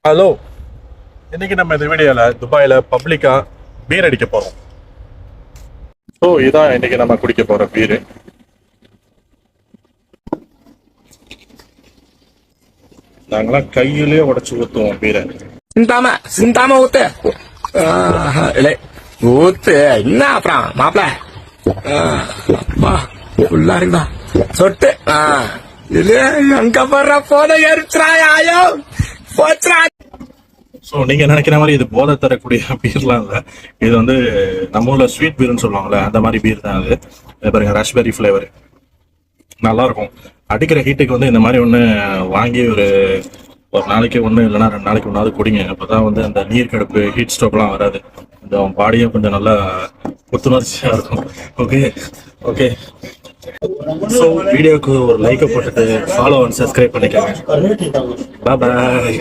Hello, இன்னைக்கு நம்ம இந்த வீடியோல துபாயில பப்ளிக்கா பீர் அடிக்க போறோம். ஸோ இதான் இன்னைக்கு நம்ம குடிக்க போற பீரு. நாங்களாம் கையிலேயே உடைச்சு ஊத்துவோம் பீரை. சிந்தாம ஊத்து. இல்லை ஊத்து என்ன அப்புறம் மாப்பிள அப்பா ஃபுல்லா இருக்குதா சொட்டு. இது அங்க போடுற போத எரிச்சுறாயோ போச்சுரா. ஸோ நீங்க நினைக்கிற மாதிரி இது போதை தரக்கூடிய பீர்லாம் இல்லை. இது வந்து நம்ம ஊர்ல ஸ்வீட் பீர்னு சொல்லுவாங்கல்ல, அந்த மாதிரி பீர் தான் அது. பாருங்க, ரஷ்பெரி ஃபிளேவர் நல்லா இருக்கும். அடிக்கிற ஹீட்டுக்கு வந்து இந்த மாதிரி ஒன்று வாங்கி ஒரு ஒரு நாளைக்கு ஒன்று இல்லைன்னா 2 நாளைக்கு ஒன்றாவது குடிங்க. அப்போதான் வந்து அந்த நீர் கடுப்பு ஹீட் ஸ்ட்ரோக்லாம் வராது. இந்த பாடியும் கொஞ்சம் நல்லா புத்துணர்ச்சியாக இருக்கும். Okay okay. ஸோ வீடியோக்கு ஒரு லைக்கை போட்டுட்டு ஃபாலோ அண்ட் சப்ஸ்கிரைப் பண்ணிக்கோங்க. பாய்.